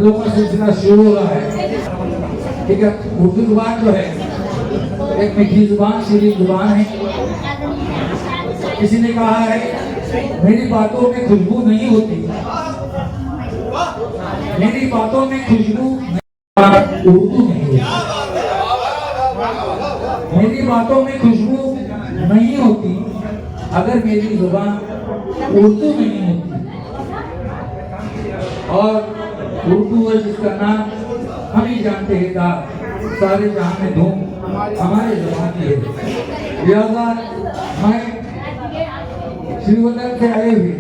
नजरों का सिलसिला शुरू हो रहा है। ठीक है, उर्दू जुबान जो है एक मीठी जुबान, शीरीन जुबान है। किसी ने कहा है मेरी बातों में खुशबू नहीं होती, मेरी बातों में खुशबू उर्दू नहीं होती, मेरी बातों में खुशबू नहीं होती अगर मेरी जुबान उर्दू नहीं होती। और उर्दू है जिसका नाम हम ही जानते हैं, सारे जहां में धूम हमारे जुबान की है। लिहाजा मैं श्रीवल्लभ से आए हुए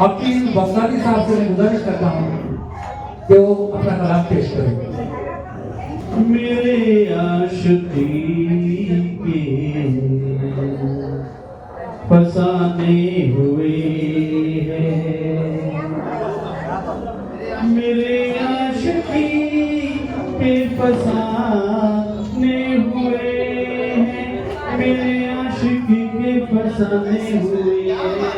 अपनी बंगाली साहब से मैं गुजारिश करता हूँ कि वो अपना कलाम पेश करें। मेरे आशिकी के फसाने हुए हैं, मेरे आशिकी के फसाने हुए हैं, मेरे आशिकी के फसाने हुए हैं।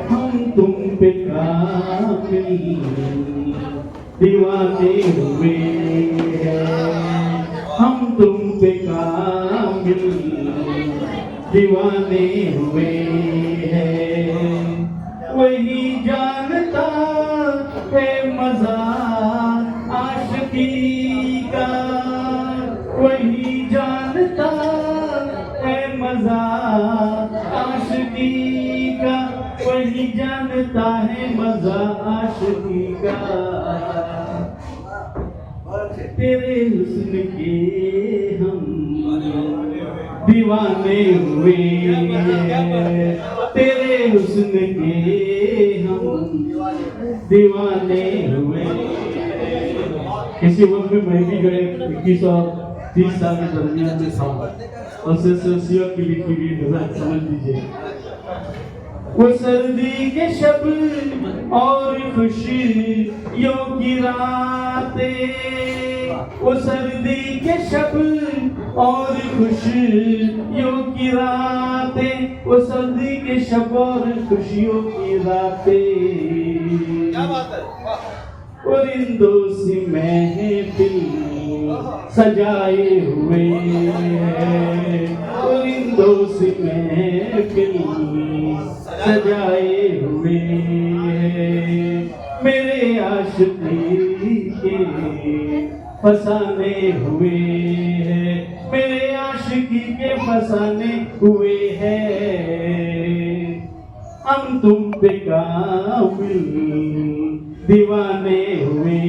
हम तुम पे काबिल दीवाने हुए हैं, हम तुम पे काबिल दीवाने हुए हैं। वही जानता है मजा आशिकी का, वही जानता है मजा आशिकी का, वही जानता है मजा आशिकी का। तेरे हुस्न के हम दीवाने हुए हैं, तेरे हुस्न के हम दीवाने हुए। किसी वक्त में मैं भी गए 21 और 30 साल के दरमियान में था और सिया की लिखी हुई गजल समझ लीजिए। वो सर्दी के शब और खुशियों की रातें, वो सर्दी के शब और खुशियों की रातें, वो सर्दी के शब और खुशियों की रातें। क्या बात है। परिंदों से महफिल सजाए हुए हैं, परिंदों से महफिल सजाए हुए हैं। मेरे आशिकी के फसाने हुए हैं, मेरे आशिकी के फसाने हुए हैं। हम तुम पे काबिल दीवाने हुए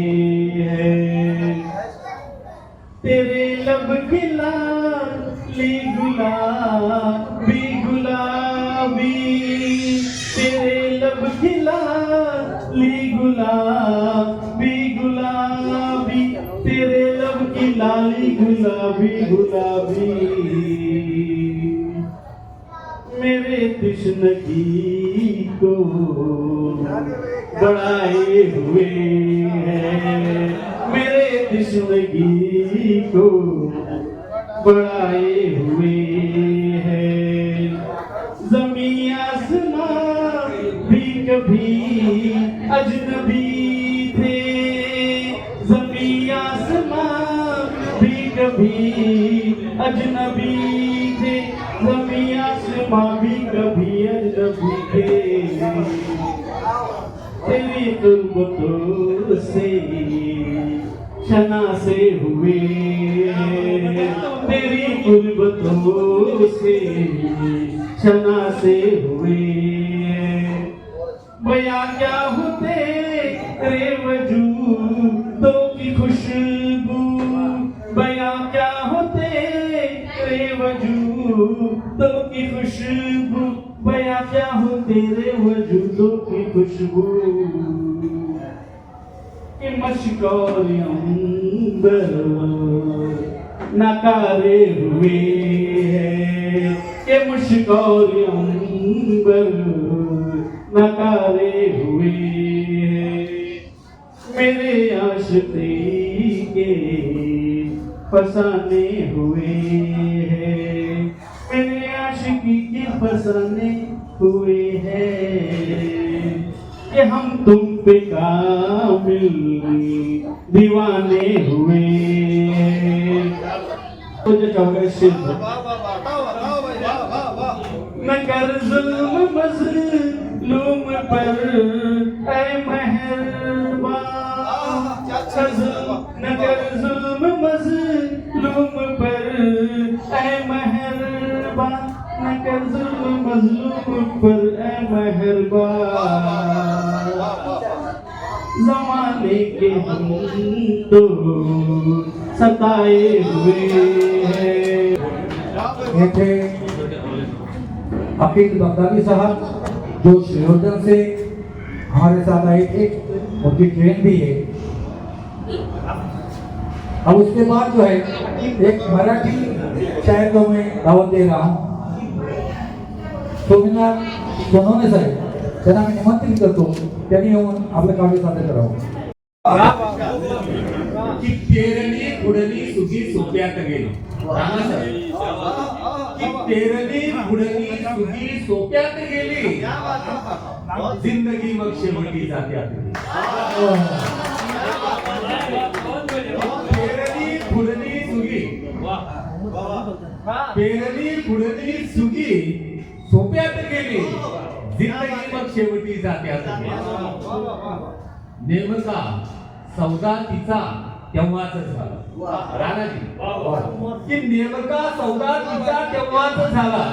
हैं। तेरे लब खिलाली गुलाबी गुलाबी, तेरे लब खिलाली गुलाबी गुलाबी, तेरे लब की लाली गुलाबी गुलाबी। मेरे तृष्णगी को बढ़ाए हुए हैं, मेरे तृष्णगी को बढ़ाए हुए हैं। ज़मीं आसमां भी कभी अजनबी थे, ज़मीं आसमां भी कभी अजनबी थे, ज़मीं आसमां भी कभी अजनबी थे। तेरी तुर्बतों से शनासे हुए, तेरी तुर्बतों से शनासे हुए। बया क्या होते तेरे वजूदों की खुशबू, बया क्या होते तेरे वजूदों की खुशबू, बया क्या हो तेरे वजूदों की खुशबू। कि मशकोर अंबर नकारे हुए हैं, कि मशकोर अंबर नकारे हुए हैं। मेरे आशिकी के फसाने हुए हैं, मेरे आशिकी के फसाने हुए हैं। कि हम तुम पे कामिल दीवाने हुए। तो जो चौके शिव न कर जुल्म मज़लूम पर ऐ मेहरबान, न कर जुल्म मज़लूम पर ऐ मेहरबान, न कर जुल्म मज़लूम पर ऐ मेहरबान। ज़माने के हम तो सताए हुए हैं। ये थे अकील बगदादी साहब जो श्रीवर्धन से हमारे साथ आए थे, उनकी ट्रेन भी है। अब उसके बाद जो है एक मराठी शायर को मैं दावत दे रहा हूँ, सोनवणे साहेब, त्यांना मी निमंत्रित करतो, त्यांनी येऊन आपलं काव्य सादर करावं। की पेरणी फुडणी सुगी सोप्यात गेली, की पेरणी फुडणी सुगी सोप्यात गेली, जिंदगी मग शेवटी जात्यात गेली। पेरणी फुडणी सुगी, पेरणी फुडणी सुगी सोप्यात गेली, जिंदगी मग शेवटी जात्यात गेली। नेमका सौदा तिचा तेव्हाच झाला, राणाजी, की नेमका सौदा तिचा तेव्हाच झाला,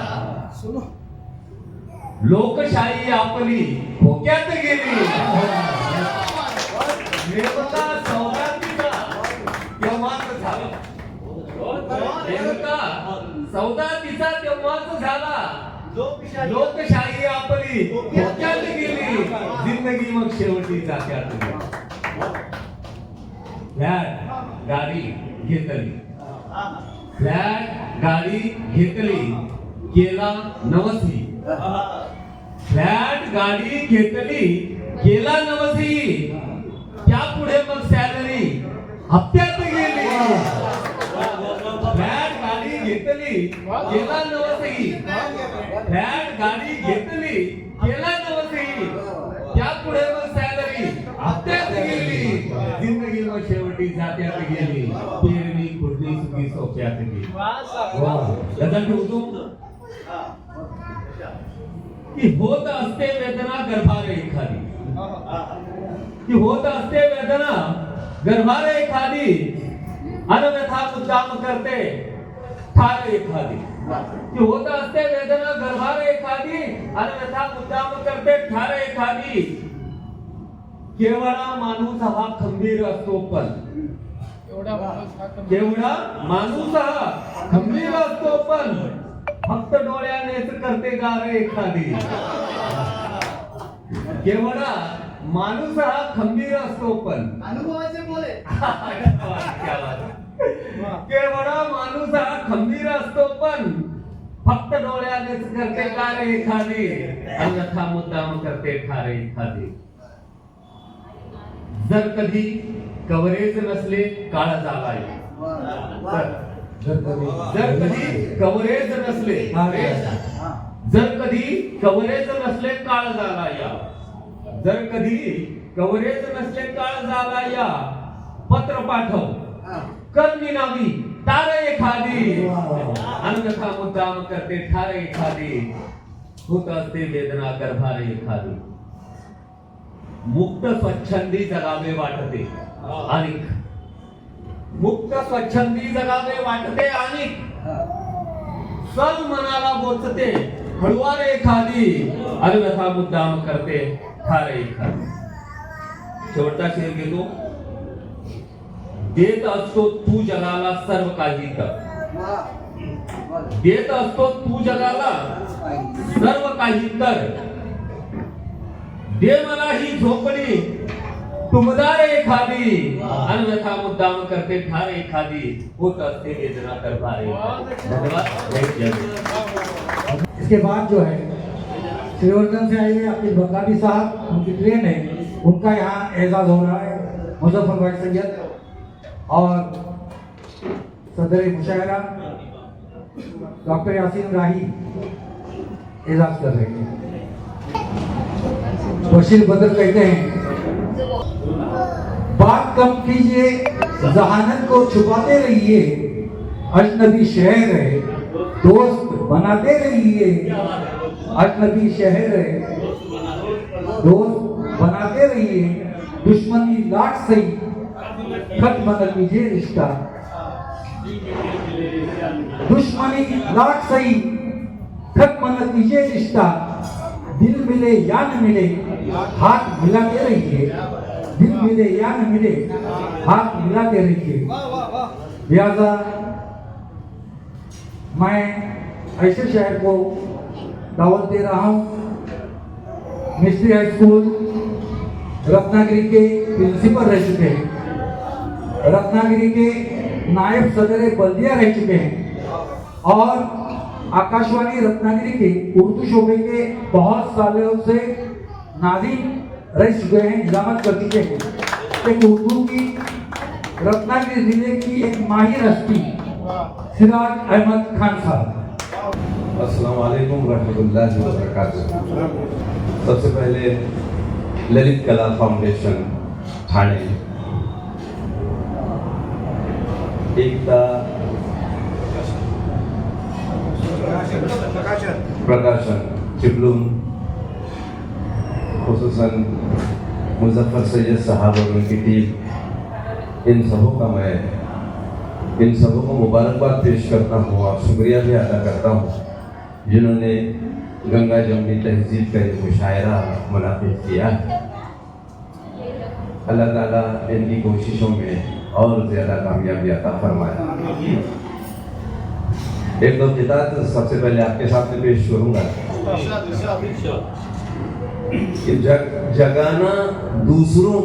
लोकशाही आपली धोक्यात गेली। नेमका सौदा तिचा तेव्हाच झाला, नेमका सौदा तिचा तेव्हाच झाला, लोकशाही आपली धोक्यात गेली, जिंदगी मग शेवटी जात्यात गेली। फ्लॅट गाडी घेतली, फ्लॅट गाडी घेतली, केला नवसी, फ्लॅट गाडी घेतली, केला नवसी, त्यापुढे मग सॅलरी हप्त्यात गेली। फ्लॅट गाडी घेतली, केला नवसी, फ्लॅट गाडी घेतली, केला नवसी, त्यापुढे मग सॅलरी हप्त्यात गेली, जिंदगी मग शेवटी जात्यात गेली, पेरणी खुर्दी सुगी सोप्यात गेली। गजल ठेवतो की होत असते वेदना गर्भारे एखादी, की होत असते वेदना गर्भारे एखादी, अनव्यथा मुद्दाम करते ठार एखादी, की होत असते वेदना गर्भारे एखादी, अनव्यथा मुद्दाम करते ठार एखादी। केवढा माणूस हा खंबीर असतो पण, केवढा माणूस हा खंबीर असतो पण, फक्त डोळ्यानेच करते गार एखादी। केवढा माणूस हा खंबीर असतो पण, अनुभवाचे बोले, केवढा माणूस हा खंबीर असतो पण, फक्त डोळ्यानेच करते गार एखादी, अन्यथा मुद्दाम करते ठार एखादी। जर कधी कव्हरेज नसले काळ झालाय, जर कधी कव्हरेज नसले, जर कधी कव्हरेज नसले काळ झाला या, जर कधी कव्हरेज नसले काळ झाला या, पत्र पाठव कर निनावी तार एखादी, अन्यथा मुद्दाम करते ठार एखादी, होत असते वेदना गर्भार एखादी। मुक्त स्वच्छंदी जगावे वाटते आणि, मुक्त स्वच्छंदी जगावे वाटते आणि, सल मनाला बोचते हळुवार एखादी, अन्यथा मुद्दाम करते ठार एखादी। शेवटचा शेर घेतो, देत असतो तू जगाला सर्व काही तर, देत असतो तू जगाला सर्व काही तर, दे मला ही झोपडी तुमदार एखादी, अन्यथा मुद्दाम करते ठार एखादी, होत असते वेदना गर्भार एखादी। धन्यवाद। इसके बाद जो है श्रीवर्धन से आए हुए अकील बगदादी साहब, उनकी ट्रेन है, उनका यहाँ एजाज हो रहा है। मुजफ्फर भाई सैयद और सदर मुशायरा डॉक्टर यासीन राही एजाज कर रहे हैं। बशीर बदर कहते हैं बात कम कीजिए, जहानत को छुपाते रहिए, अजनबी शहर है दोस्त बनाते रहिए, अजनबी शहर है दोस्त बनाते रहिए, दुश्मनी लाट सही खत्म न कीजिए रिश्ता, दुश्मनी लाट सही खत्म न कीजिए रिश्ता, दिल मिले या न मिले हाथ मिलाते रहिए, दिल मिले या न मिले हाथ मिलाते रहिए। लिहाजा मैं ऐसे शहर को दावत दे रहा हूँ, मिस्त्री हाई स्कूल रत्नागिरी के प्रिंसिपल रह चुके हैं, रत्नागिरी के नायब सदर बल्दिया रह चुके हैं और आकाशवाणी रत्नागिरी के उर्दू शोबे के बहुत सालों से नाज़ीम रह चुके हैं, निजामत कर चुके हैं। एक उर्दू की रत्नागिरी जिले की एक माहिर हस्ती सिराज अहमद खान साहब। अस्सलाम वालेकुम रहमतुल्लाहि व बरकातुहू। सबसे पहले ललित कला फाउंडेशन ठाणे, एकता प्रकाशन चिपलून, खुसूसन मुजफ्फर सैयद साहब और उनकी टीम, इन सबों को मुबारकबाद पेश करता हूँ और शुक्रिया भी अदा करता हूँ जिन्होंने गंगा जमुनी तहजीब का ये मुशायरा मुनाफिज किया है। अल्लाह ताला इनकी कोशिशों में और ज़्यादा कामयाबी अता फरमाए। एक दो किताब सबसे पहले आपके सामने पेश करूँगा। जगाना दूसरों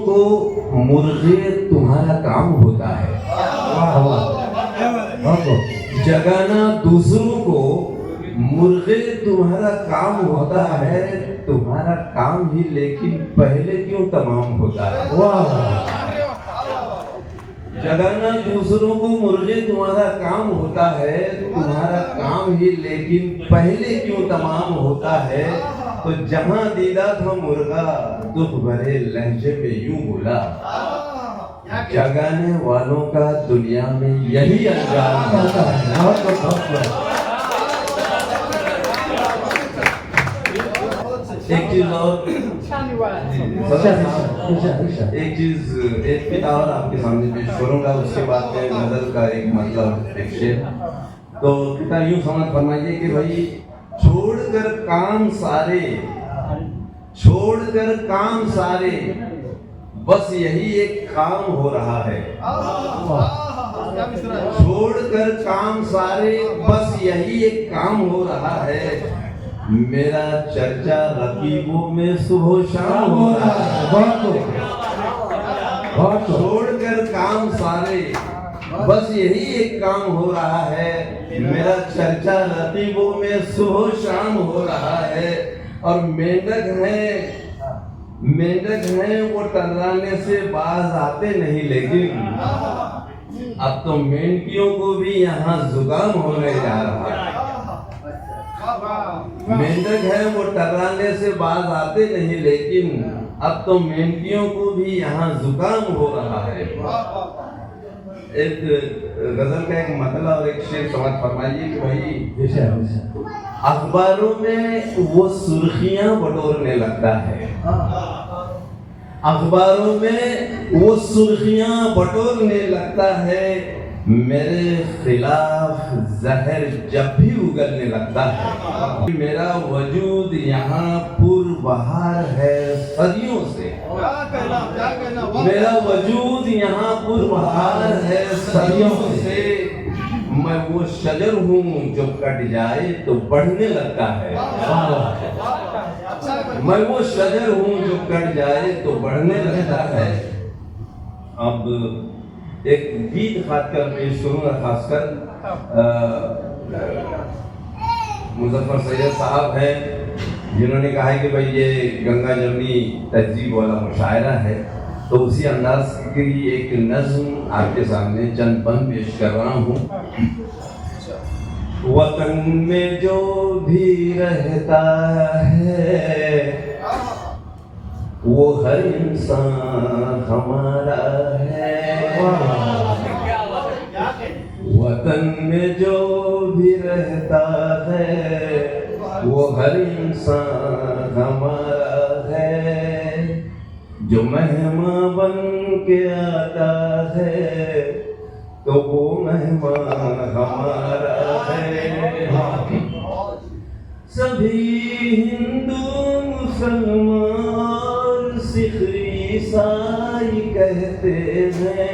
को मुर्गे तुम्हारा काम होता है। जगाना दूसरों को मुर्गे तुम्हारा काम होता है, तुम्हारा काम ही लेकिन पहले क्यों तमाम होता है। जगाना दूसरों को मुर्गे तुम्हारा काम होता है, तुम्हारा काम ही लेकिन पहले क्यों तमाम होता है। तो जहां दीदा था मुर्गा दुख भरे लहजे में यूं बोला, जगाने वालों का दुनिया में यही अंजाम होता है। एक चीज और, एक किताब और आपके सामने पेश करूंगा, उसके बाद में गजल का एक मतलब एक शेर। तो किताब यूं समझ फरमाइए कि भाई छोड़कर काम सारे बस यही एक काम हो रहा है। छोड़कर काम सारे बस यही एक काम हो रहा है। मेरा चर्चा रकीबों में सुबह शाम हो रहा है। छोड़कर काम सारे बस यही एक काम हो रहा है। मेरा चर्चा रकीबों में सुबह शाम हो रहा है। और मेंढक हैं वो टर्राने से बाज आते नहीं, लेकिन अब तो मेंढकियों को भी यहाँ जुकाम होने जा रहा है। मेंढक है वो टर्राने से बाज आते नहीं, लेकिन अब तो मेंढकियों को भी यहाँ जुकाम हो रहा है। एक गजल का एक मतलब और एक शेर समझ फरमाइए कि भाई अखबारों में वो सुर्खियां बटोरने लगता है। अखबारों में वो सुर्खियां बटोरने लगता है। मेरे खिलाफ जहर जब भी उगलने लगता है। मेरा वजूद यहाँ पुरबहार है सदियों से। मेरा वजूद यहाँ पुरबहार है सदियों से। मैं वो शजर हूँ जो कट जाए तो बढ़ने लगता है। मैं वो शजर हूँ जो कट जाए तो बढ़ने लगता है। अब एक गीत खासकर पेश करूंगा, खासकर मुजफ्फर सैयद साहब हैं जिन्होंने कहा है कि भाई ये गंगा जमुनी तहजीब वाला मुशायरा है, तो उसी अंदाज की एक नज़्म आपके सामने चंद बंद पेश कर रहा हूँ। वतन में जो भी रहता है वो हर इंसान हमारा है। वतन में जो भी रहता है वो हर इंसान हमारा है। जो मेहमान बन के आता है तो वो मेहमान हमारा है। सभी हिंदू मुसलमान सिख ईसाई कहते हैं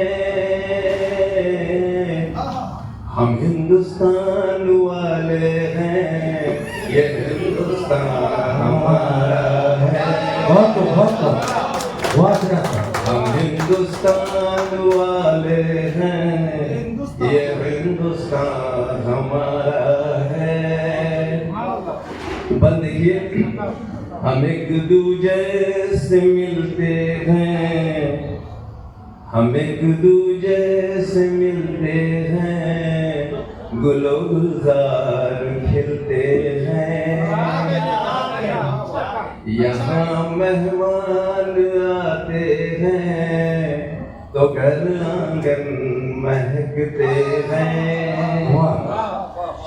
हम हिंदुस्तान वाले हैं, ये हिंदुस्तान हमारा है। हम हिंदुस्तान वाले हैं, ये हिंदुस्तान हमारा है। बंद देखिए, हम एक दूजे से मिलते हैं, हम एक दूजे से मिलते हैं, गुलो गुलजार खिलते हैं। यहाँ मेहमान आते हैं तो घर आंगन महकते हैं।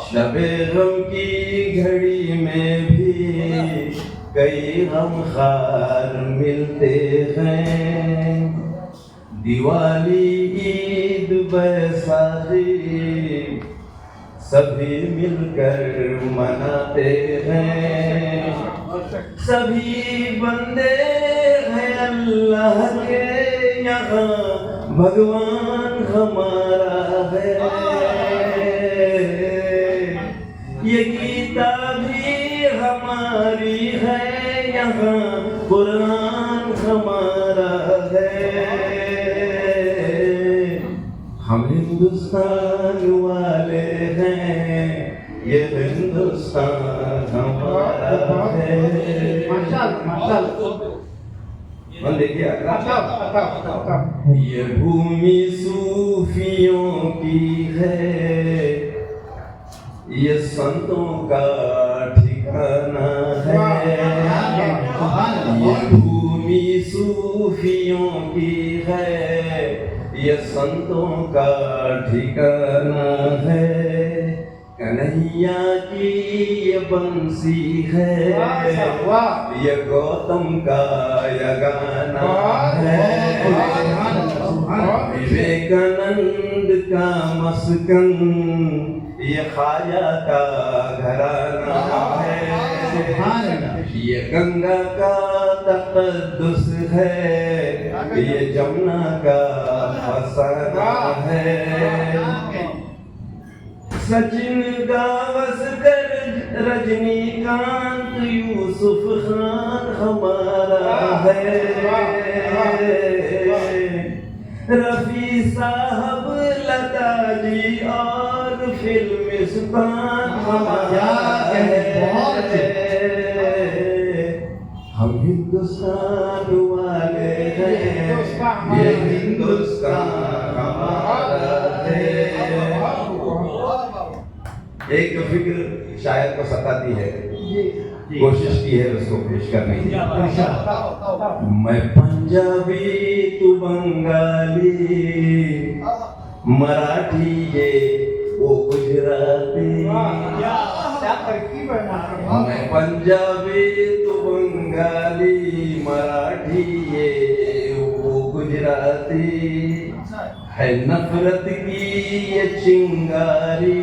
शबे गम की घड़ी में भी कई गमखार मिलते हैं। दिवाली ईद बैसाखी सभी मिलकर मनाते हैं। सभी बंदे हैं अल्लाह के, यहाँ भगवान हमारा है। ये गीता भी हमारी है, यहाँ कुरान हमारा है। हम हिंदुस्तान वाले हैं, ये हिंदुस्तान हमारा है। देखिए ये भूमि सूफियों की है, ये संतों का ठिकाना है। ये भूमि सूफियों की है, ये संतों का ठिकाना है। कन्हैया की ये बंसी है, ये गौतम का ये गाना है। विवेकानंद का मस्कन, ये ख्वाजा का घराना है। ये गंगा का तक़द्दुस है, ये जमुना का फसाना है। सचिन गावस्कर, रजनीकांत, यूसुफ खान हमारा है। रफी साहब, लता जी और फिल्मिस्तान हमारा है। हम हिंदुस्तान वाले हैं, ये हिंदुस्तान हमारा है। एक फिक्र शायर को सताती है, कोशिश की है उसको पेश करने की। मैं पंजाबी, तू बंगाली, मराठी ये वो गुजराती। मैं पंजाबी, तू बंगाली, मराठी ये वो गुजराती। है नफरत की ये चिंगारी,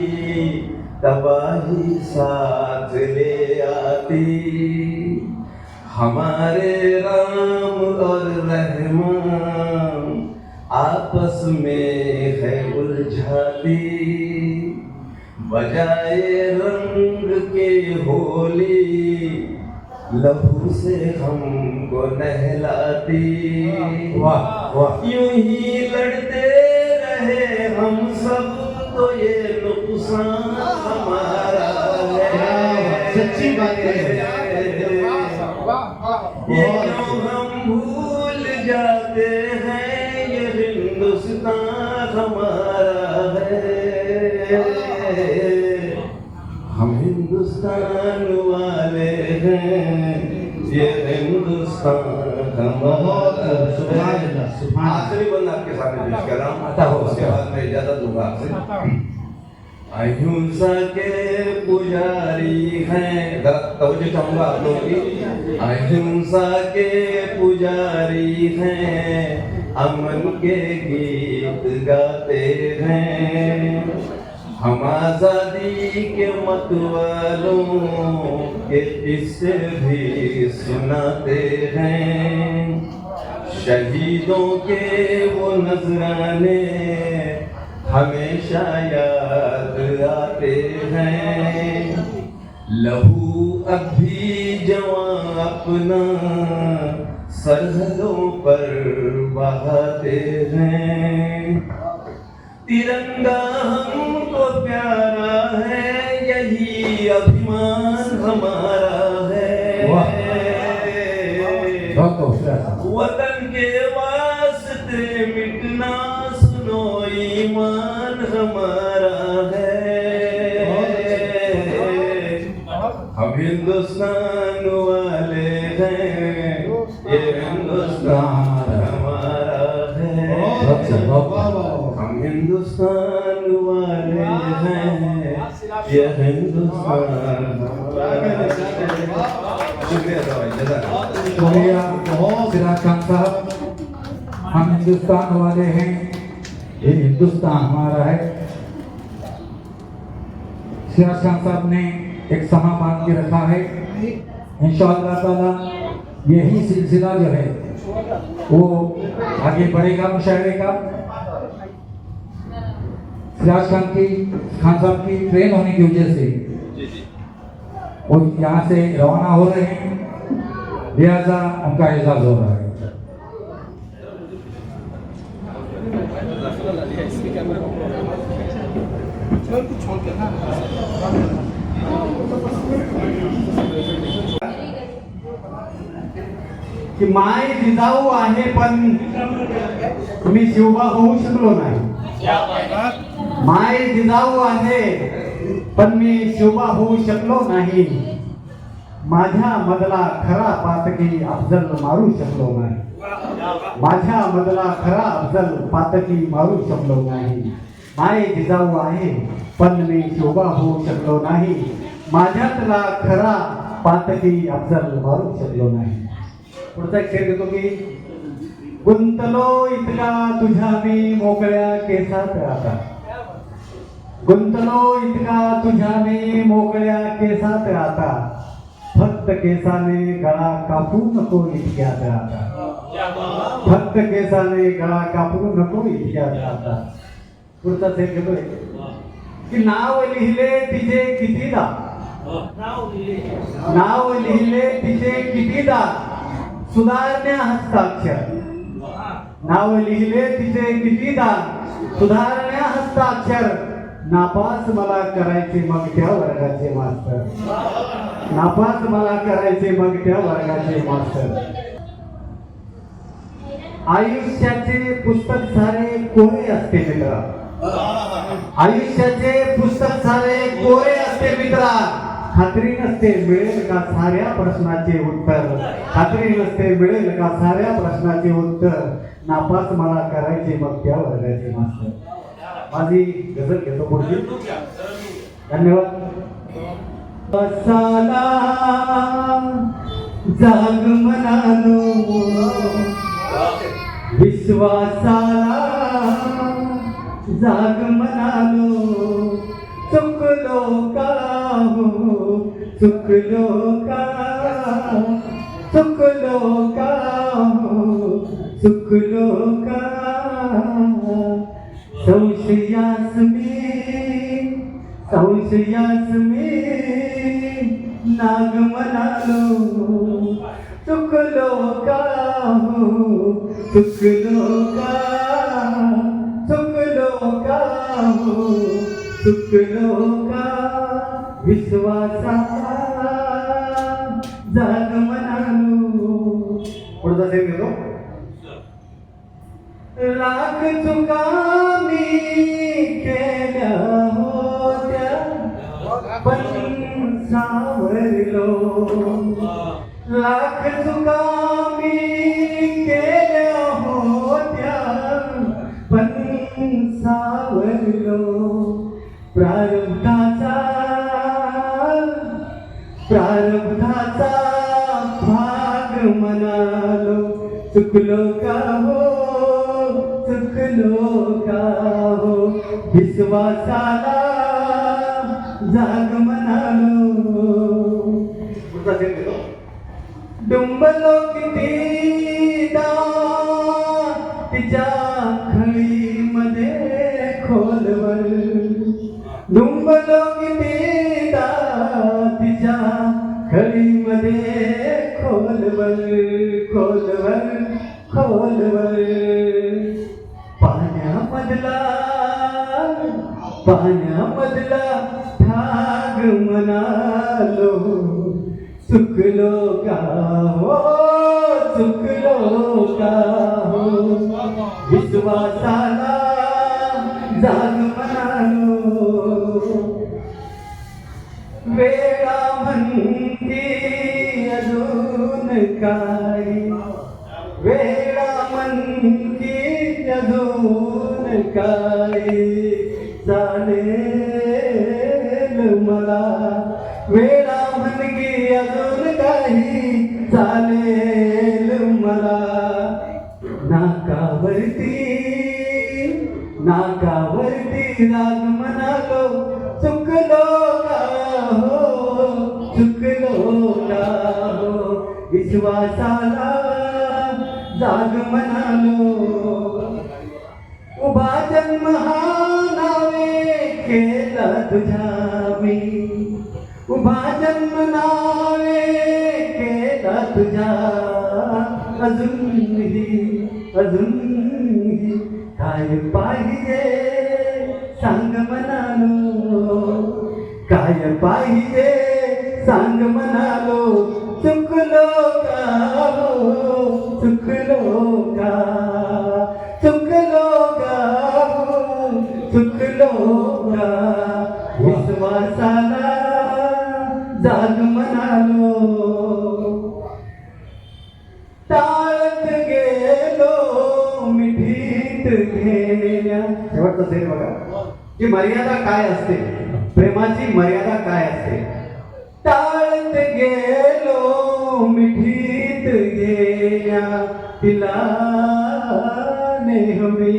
तबाही साथ ले आती। हमारे राम और रहमान आपस में है उलझाती। बजाए रंग के होली, लहू से हमको नहलाती। वाह वाह। यूं ही लड़ते रहे हम सब तो ये नुकसान हमारा है। सच्ची बात है। ये क्यों हम भूल जाते हैं, ये हिंदुस्तान हमारा है। हम हिंदुस्तान वाले हैं, ये हिंदुस्तान बहुत सुभान अल्लाह, सुभान अल्लाह। आखिरी बंद आपके सामने पेश कर रहा हूँ, अच्छा हो, उसके बाद मैं इजाजत दूंगा आपसे। अहिंसा के पुजारी हैं, जरा तवज्जो चाहूंगा आप लोगों की। अहिंसा के पुजारी हैं, अमन के गीत गाते हैं, हम आजादी के मतवालों के किस्से भी सुनाते हैं, शहीदों के वो नजराने हमेशा याद आते हैं, लहू अब भी जवां अपना सरहदों पर बहाते हैं, तिरंगा हमको प्यारा है, यही अभिमान हमारा है, वतन के वास्ते मिटना सुनो ईमान हमारा है, हम हिंदुस्तान वाले हैं, ये हिंदुस्तान हमारा है, हम हिंदुस्तान वाले हैं, ये हिंदुस्तान हमारा है। शुक्रिया शुक्रिया सिराज खान साहब। हम हिंदुस्तान वाले हैं, ये हिंदुस्तान हमारा है। सिराज खान साहब ने एक समा बांध के रखा है, इंशाअल्लाह ताला यही सिलसिला जो है वो आगे बढ़ेगा मुशायरे का। सिराज खान साहब की ट्रेन होने की वजह से वो यहाँ से रवाना हो रहे हैं, लिहाजा उनका एजाज हो रहा है। की माय जिजाऊ आहे पण मी शिवबा होऊ शकलो नाही, माय जिजाऊ आहे पण मी शिवबा होऊ शकलो नाही, माझ्या मधला खरा पातकी अफजल मारू शकलो नाही, माझ्या मधला खरा अफजल पातकी मारू शकलो नाही, माय जिजाऊ आहे पण मी शिवबा होऊ शकलो नाही, माझ्यातला खरा पातकी अफजल मारू शकलो नाही। पुढचा एक शेर देतो की गुंतलो इतका तुझ्या मी मोकळ्या केसात आता, गुंतलो इतका तुझ्या मी मोकळ्या केसात आता, फक्त केसाने गळा कापू नको इतक्यात आता, फक्त केसाने गळा कापू नको इतक्यात आता। पुढचा शेर घेतोय की नाव लिहिले तिचे कितीदा, नाव लिहिले तिचे कितीदा, सुधारण्या हस्ताक्षर, नाव लिहिले तिचे कितीदा, सुधारण्या हस्ताक्षर, नापास मला करायचे मग त्या वर्गाचे मास्तर, नापास मला करायचे मग त्या वर्गाचे मास्तर। आयुष्याचे पुस्तक सारे कोरे असते मित्रा, आयुष्याचे पुस्तक सारे कोरे असते मित्रा, खात्री नसते मिळेल का साऱ्या प्रश्नाचे उत्तर, खात्री नसते मिळेल का साऱ्या प्रश्नाचे उत्तर, नापास मला करायचे मग त्या वर्गाचे मास्तर। माझी गजल घेतो पुढची, धन्यवाद। बसाला जाग म्हणालो, विश्वासाला जाग म्हणालो, चुकलो का हो, चुकलो का, चुकलो का हो, चुकलो का, संशयास मी नाग म्हणालो, चुकलो का हो, चुकलो का, चुकलो का हो, चुकलो का, विश्वासाला जाग म्हणालो। पुढचा शेर घेतो, लाख चुका मी केल्या होत्या पण सावरलो, लाख चुका मी चुकलो का हो विश्वासाला जाग म्हणालो. डुंबलो कितीदा तिच्या खळीमध्ये खोलवर, डुंबलो कितीदा तिच्या खळीमध्ये खोलवर खोलवर खोलवर. पाण्यामधला ठाग म्हणालो. चुकलो का हो विश्वासाला जाग म्हणालो. वेळा म्हणती अजून काय, वेळा म्हणती अजून काय, चालेल मला. वेळा म्हणती अजून काही चालेल मला. नाकावरती राग म्हणालो. चुकलो का हो विश्वासाला जाग म्हणालो. उभा जन्म हा नावे केला तुझ्या मी, उभा जन्म नावे केला तुझ्या. अजूनही काय पाहिजे सांग म्हणालो. काय पाहिजे सांग म्हणालो. चुकलो का विश्वासाला जाग म्हणालो. टाळत गेलो मिठीत घेण्या. शेवटचं शेर बघा, की मर्यादा काय असते, प्रेमाची मर्यादा काय असते. टाळत गेलो मिठीत घेण्या. तिला नेहमी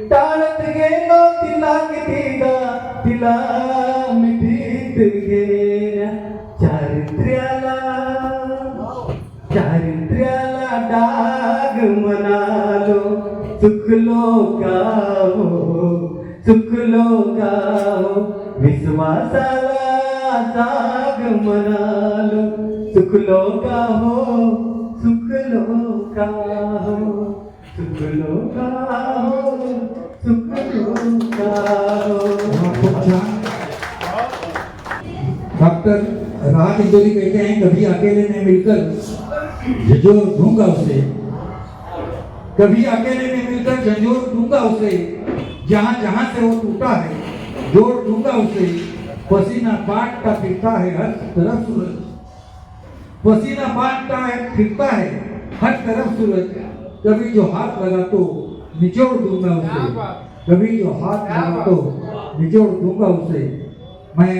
टाळत गेलो तिला कितीदा, तिला मिठीत घेण्या. चारित्र्याला डाग म्हणालो. चुकलो का हो विश्वासाला जाग म्हणालो. चुकलो का हो खूप छान. डॉक्टर राहत इंदौरी कहते हैं, कभी अकेले ने मिलकर झंझोर दूंगा उसे, कभी अकेले ने मिलकर झंझोर दूंगा उसे. जहां जहां से वो टूटा है जोड़ दूंगा उसे. पसीना बांटता फिरता है हर तरफ सूरज, पसीना बांटता है फिरता है हर तरफ सूरज. कभी जो हाथ लगा तो निचोड़ दूंगा उसे, कभी जो हाथ लगा तो निचोड़ दूंगा उसे. मैं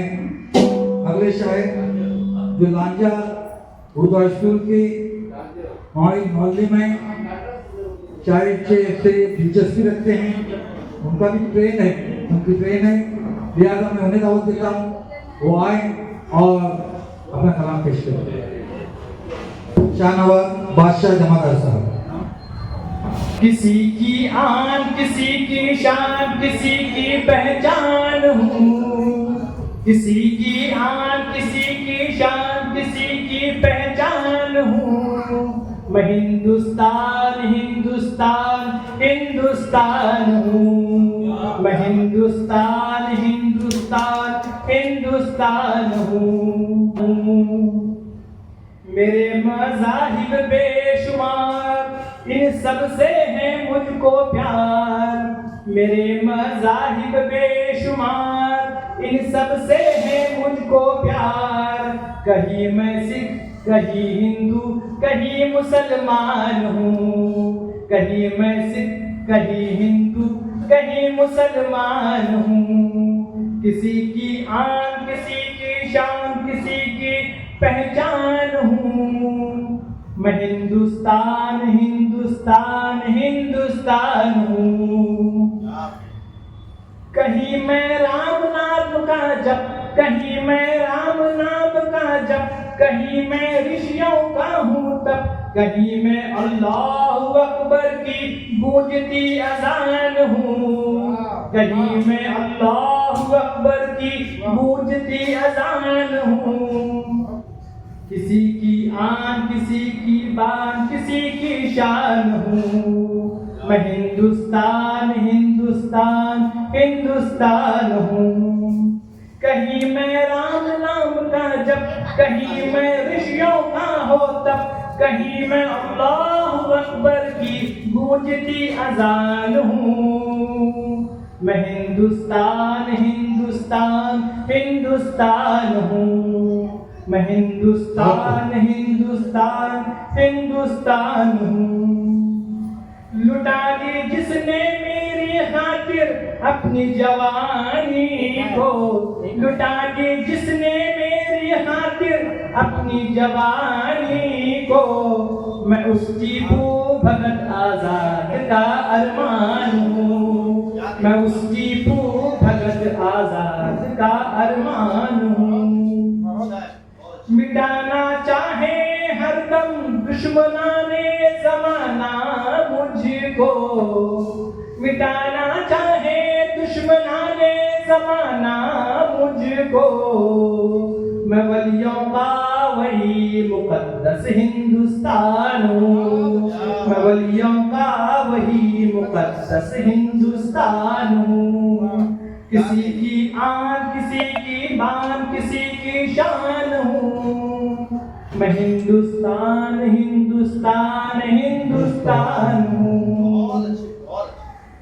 अगले शायर जो लांजा उर्दू स्कूल के मोहल्ले में शायद से दिलचस्पी रखते हैं, उनका भी ट्रेन है, लिहाजा मैं उन्हें दावत देता हूँ वो आए और अपना कलाम पेश करें. शाहनवाज बादशाह जमादार साहब. किसी की आन, किसी की शान, किसी की पहचान हूँ. किसी की आन, किसी की शान, किसी की पहचान हूँ. मैं हिंदुस्तान हूँ. मैं हिंदुस्तान हूँ. मेरे मज़ाहिब बेशुमार, इन सब से है मुझको प्यार. मेरे मज़ाहिब बेशुमार, इन सब से है मुझको प्यार. कहीं मैं सिख, कहीं हिंदू, कहीं मुसलमान हूँ. कहीं मैं सिख, कहीं हिंदू, कहीं मुसलमान हूँ. किसी की आन, किसी की शान, किसी की पहचान हूँ। मैं हिंदुस्तान हिंदुस्तान हिंदुस्तान हूँ। कहीं मैं राम नाम का जप, कहीं मैं राम नाम का जप, कहीं मैं ऋषियों का हूँ तप, कहीं मैं अल्लाहु अकबर की गूंजती अजान हूँ। कहीं मैं अल्लाहु अकबर की गूंजती अजान हूँ। किसी की आन, किसी की बान, किसी की शान हूँ। मैं हिंदुस्तान हिंदुस्तान हिंदुस्तान हूँ। कहीं मैं राम नाम का जप, कहीं मैं ऋषियों का हो तप, कहीं मैं अल्लाहु अकबर की गूंजती अजान हूँ। मैं हिंदुस्तान हिंदुस्तान हिंदुस्तान हूँ। मैं हिंदुस्तान हिंदुस्तान हिंदुस्तान हूँ। लुटा दी जिसने मेरी खातिर अपनी जवानी को, लुटा दी जिसने मेरी खातिर अपनी जवानी को, मैं उसकी भगत आजाद का अरमान हूँ। मैं उसकी भगत आजाद का अरमान हूँ। मिटाना चाहे हरदम दुश्मनाने ज़माना मुझको, मिटाना चाहे दुश्मनाने ज़माना मुझको, मैं वलियों का वही मुकद्दस हिंदुस्तान हूँ। मैं वलियों का वही मुकद्दस हिंदुस्तान हूँ। किसी की आन, किसी की बान, किसी की शान हूँ। मैं हिंदुस्तान हिंदुस्तान हिंदुस्तान हूँ।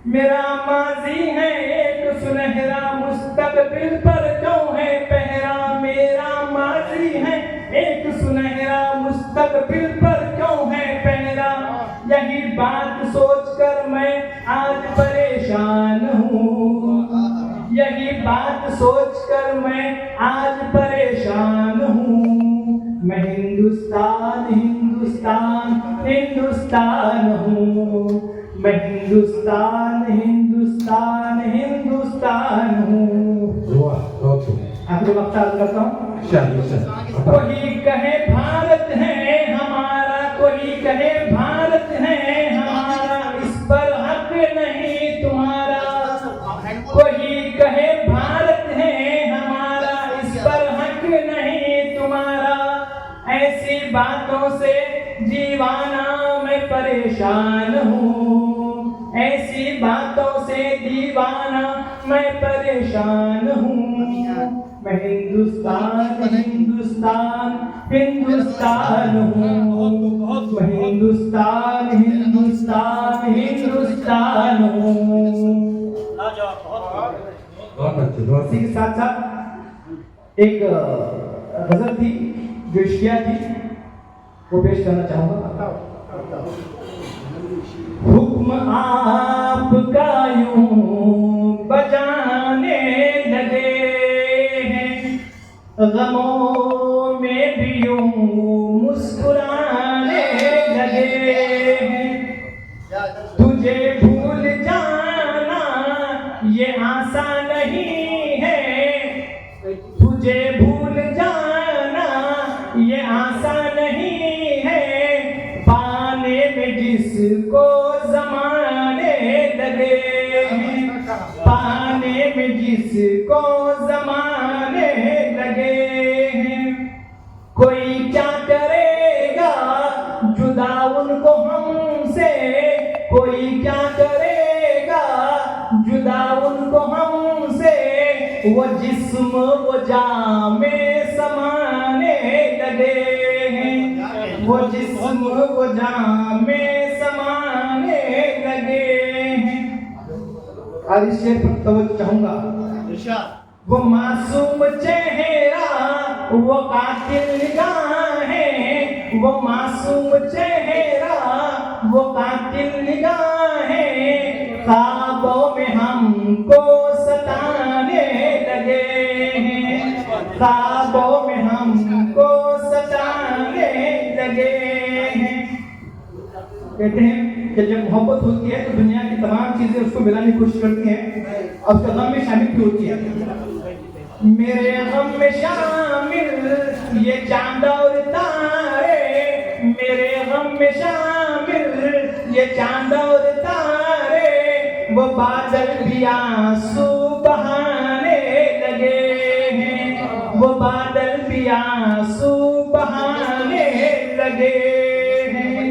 मेरा माजी है एक सुनहरा, मुस्तकबिल पर क्यों है पहरा। मेरा माजी है एक सुनहरा, मुस्तकबिल पर क्यों है पहरा। यही बात सोचकर मैं आज परेशान हूँ। यही बात सोचकर मैं आज परेशान हूँ। मैं हिंदुस्तान हिंदुस्तान हिंदुस्तान हूँ। मैं हिंदुस्तान हिंदुस्तान हिंदुस्तान हूँ। आखिरी वक्त अर्ज करता हूँ। कोई कहे भारत है हमारा, कोई कहे भारत है हमारा, इस पर हक नहीं तुम्हारा। कोई कहे भारत है हमारा, इस पर हक नहीं तुम्हारा। ऐसी बातों से दीवाना मैं परेशान हूँ। ऐसी बातों से दीवाना मैं परेशान हूँ। मैं हिंदुस्तान हिंदुस्तान हिंदुस्तान हूँ। मैं हिंदुस्तान हिंदुस्तान हिंदुस्तान हूँ। इसी के साथ साथ एक गजल थी जो इश्किया थी, वो पेश करना चाहूंगा। हुक्म आपका यूं बजाने लगे हैं, गमों में भी यूं मुस्कुराने लगे हैं। तुझे भूल जाना ये आसान नहीं है, तुझे भूल जाना ये आसान नहीं है। पाने में जिसको ज़माने लगे हैं, पाने में जिसको ज़माने लगे हैं। कोई क्या करेगा जुदा उनको हमसे, कोई क्या करेगा जुदा उनको हमसे। वो जिस्म वो जामे समाने लगे हैं, वो जिस्म वो जामे समाने लगे हैं। आज इस शेर पर तवज्जो चाहूंगा। वो मासूम चेहरा वो कातिल निगाहें, वो मासूम चेहरा वो कातिल निगाहें। ख्वाबों में हमको सताने लगे हैं, ख्वाबों में हमको लगे हैं। कहते हैं कि जब मोहब्बत होती है तो दुनिया की तमाम चीजें उसको मिलाने की कोशिश करती हैं और उसका गम में शामिल भी होती है। मेरे गम में शामिल ये चांद और तारे, मेरे गम में शामिल ये चांद और तारे, वो बादल भी आंसू बहाने लगे हैं, वो बादल भी आंसू बहाने लगे हैं।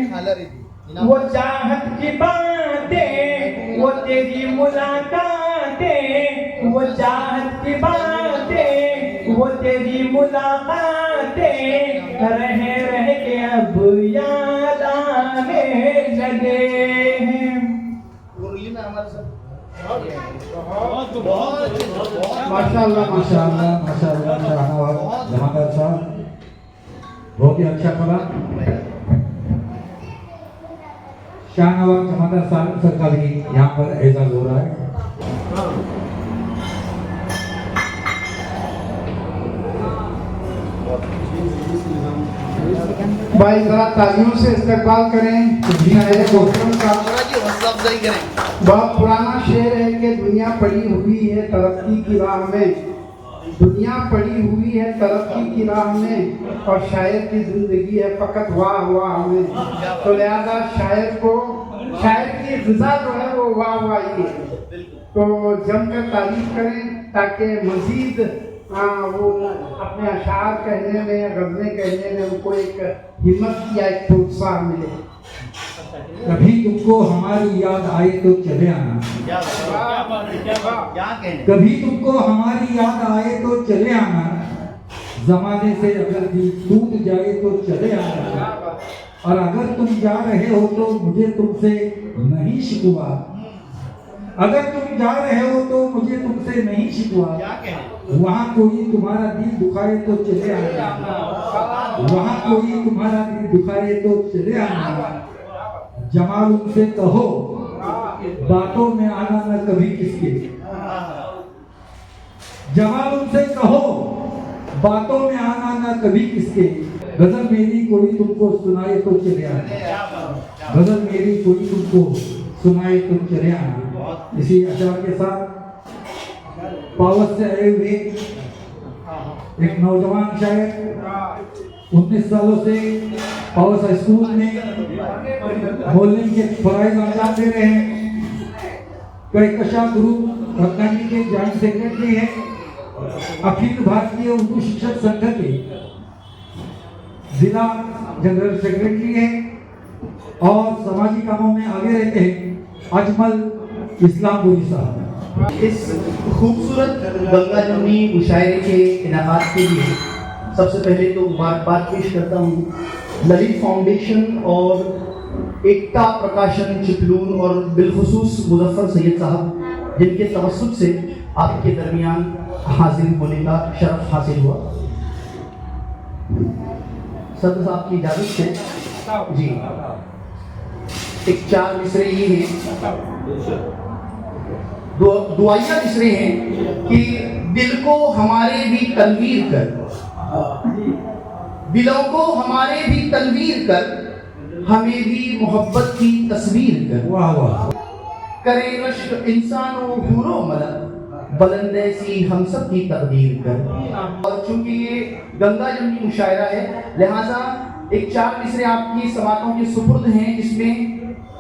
वो चाहत की बातें, वो तेरी मुलाकातें, वो चाहत की बातें, वो तेरी मुलाकातें, रह रह के अब याद आने लगे हैं। माशाअल्लाह माशाअल्लाह माशाअल्लाह शाहनवाज जमादार साहब, बहुत ही अच्छा कला। शाहनवाज जमादार साहब सर का भी यहाँ पर एजाज हो रहा है। भाई जरा तालियों से इस्तकबाल करें शायर मोहतरम का। बहुत पुराना शेर है कि दुनिया पड़ी हुई है तरक्की की राह में, दुनिया पड़ी हुई है तरक्की की राह में, और शायर की जिंदगी है फकत वाह वाह में। तो लिहाजा शायर की ग़िज़ा जो है वो वाह वाह ही है। तो जमकर तारीफ करें ताकि मजीद वो अपने अशार कहने में या गज़लें कहने में उनको एक हिम्मत या एक प्रोत्साहन मिले। कभी तुमको हमारी याद आए तो चले आना, कभी तुमको हमारी याद आए तो चले आना, जमाने से अगर दिल टूट जाए तो चले आना, और अगर तुम जा रहे हो तो मुझे तुमसे नहीं शिकवा, अगर तुम जा रहे हो तो मुझे तुमसे नहीं शिकवा, वहाँ कोई तुम्हारा दिल दुखाए तो चले आना, वहाँ कोई तुम्हारा दिल दुखाए तो चले आना, जमाल उनसे कहो बातों में आना न कभी किसके, जमाल उनसे कहो बातों में आना न कभी किसके, गजल मेरी कोई तुमको सुनाए तो चले आना, गजल मेरी कोई तुमको सुनाए तो चले आना। इसी अशार के साथ पावस से आए हुए एक नौजवान शायर 19 सालों से पावस स्कूल में बोलने के फराइज अंजाम दे रहे हैं। कशा ग्रुप रत्नागिरी के जॉइंट सेक्रेटरी है, अखिल भारतीय उर्दू शिक्षक संघ के जिला जनरल सेक्रेटरी है और समाजी कामों में आगे रहते हैं अजमल इस्लामपुरी साहब। इस खूबसूरत गंगा जमुनी मुशायरे के इनाकात के लिए सबसे पहले तो मुबारकबाद पेश करता हूँ ललित फाउंडेशन और एकता प्रकाशन चिपलून और बिलखुसूस मुजफ्फर सैयद साहब, जिनके तवस्सुत से आपके दरमियान हाजिर होने का शरफ हासिल हुआ। सदर साहब की इजाज़त से जी एक 4 मिसरे ये हैं, दुआइया मिसरे हैं कि दिल को हमारे भी तनवीर कर, दिलों को हमारे भी तनवीर कर, हमें भी मोहब्बत की तस्वीर कर। वाह वाह। करे रश्क इंसानों हूरो मलक, बुलंद सी हम सब की तकदीर कर। और चूंकि ये गंगा जमुनी मुशायरा है, लिहाजा एक 4 मिसरे आपकी समातों के सुपुर्द हैं, जिसमें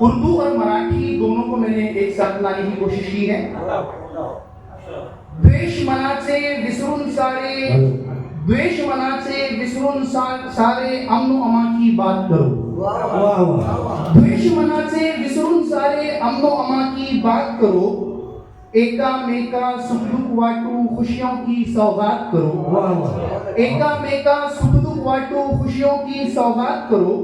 उर्दू और मराठी दोनों को मैंने एक साथ लाने की कोशिश की है। द्वेष मनाचे विसरून सारे, द्वेष मनाचे विसरून सारे अमनो अमा की बात करो। वाह वाह। द्वेष मनाचे विसरून सारे अमनो अमा की बात करो, एका मेका सुख दुख वाटू खुशियों की सौगात करो। वाह वाह। एका मेका सुख दुख वाटू खुशियों की सौगात करो,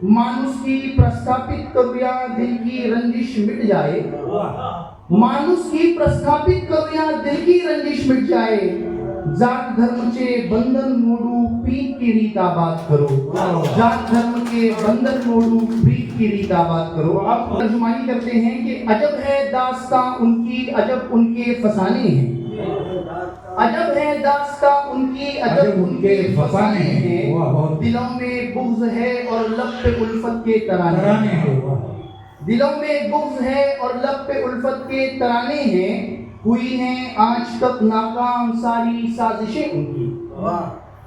मानुष की प्रस्थापित करुया दिल की रंजिश मिट जाए, मानुष की प्रस्थापित करुया दिल की रंजिश मिट जाए, जात धर्म के बंधन मोड़ू प्रीत की रीत आबाद करो, जात धर्म के बंधन मोड़ू प्रीत की रीत आबाद करो। अब तर्जुमानी करते हैं कि अजब है दास्तां उनकी, अजब उनके फसाने हैं, अजब है दास्ता उनकी, अजब उनके फसाने हैं। वाह, वाह। दिलों में बुग़्ज़ है और लब पे उल्फत के तराने तराने हैं। हैं, वाह। दिलों में बुग़्ज़ है और लब पे उल्फत के तराने हैं। हुई हैं आज तक नाकाम सारी साजिशें उनकी,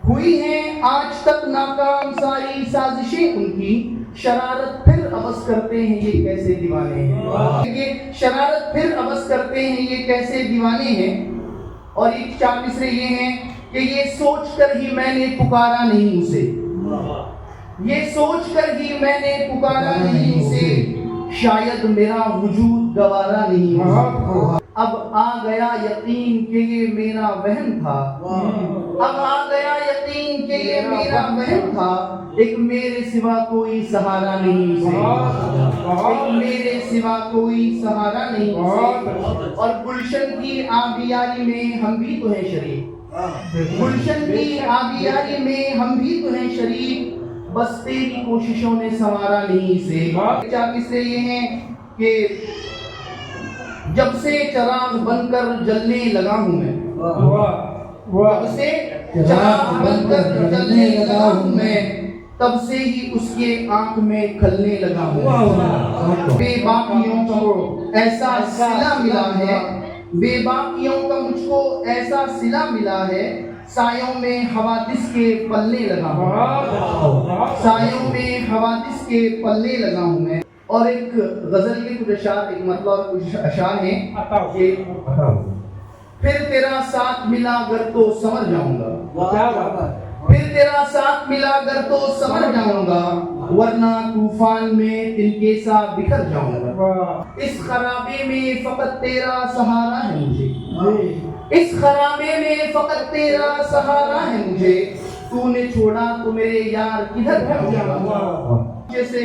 हुई हैं आज तक नाकाम सारी साजिशें उनकी। शरारत फिर अबस करते हैं ये कैसे दीवाने हैं, ये शरारत फिर अबस करते हैं ये कैसे दीवाने हैं। और एक 4 मिसरे ये हैं कि ये सोच कर ही मैंने पुकारा नहीं उसे, ये सोच कर ही मैंने पुकारा नहीं उसे, शायद मेरा वजूद गवारा नहीं उसे। अब आ गया यकीन कि ये मेरा वहम था, अब आ गया यकीन कि ये मेरा वहम था। एक मेरे सिवा कोई सहारा नहीं उसे, एक मेरे सिवा कोई सहारा नहीं उसे। और गुलशन की आबियारी में हम भी तो हैं शरीक, गुलशन की आबियारी में हम भी तो हैं शरीक। बस तेरी कोशिशों ने संवारा नहीं इसे। 4 मिसरे ये हैं कि जब से चिराग बनकर जलने लगा हूं मैं, जब से चिराग बनकर जलने लगा हूं मैं, तब से ही उसके आंख में खलने लगा हूं। बेबाकियों को ऐसा सिला मिला है, बेबाकियों का मुझको ऐसा सिला मिला है। सायों में हवादिस के पल्ले लगा हूं, सायों में हवादिस के पल्ले लगा हूं मैं। और एक गजल के कुछ अशार, एक मतलब कुछ अशार हैं कि फिर तेरा साथ मिला अगर तो समझ जाऊंगा, फिर तेरा साथ मिला अगर तो समझ जाऊंगा, वरना तूफान में तिनके सा बिखर जाऊंगा। इस खराबे में फकत तेरा सहारा है मुझे, इस खराबे में फकत तेरा सहारा है मुझे। तूने छोड़ा तो मेरे यार किधर जाऊंगा। जैसे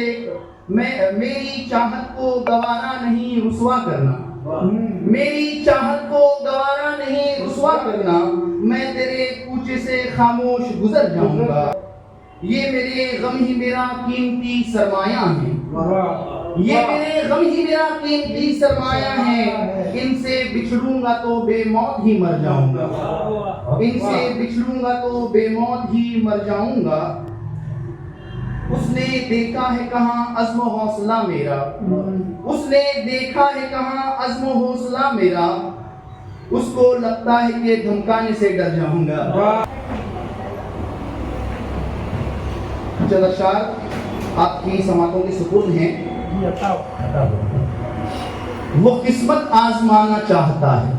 मैं मेरी चाहत को गवारा नहीं रुसवा करना, मेरी चाहत को गवारा नहीं रुसवा करना। मैं तेरे कूचे से खामोश गुजर जाऊंगा। ये मेरे गम ही मेरा कीमती सरमाया है, ये मेरे गम ही मेरा कीमती सरमाया है। इनसे बिछड़ूंगा तो बेमौत ही मर जाऊंगा, इनसे बिछड़ूंगा तो बेमौत ही मर जाऊंगा। उसने देखा है कहाँ अज़्म हौसला मेरा, उसने देखा है कहाँ अज़्म हौसला मेरा। उसको लगता है कि धमकाने से डर जाऊंगा। चल अशार आपकी समातों की सुकून है। वो किस्मत आजमाना चाहता है,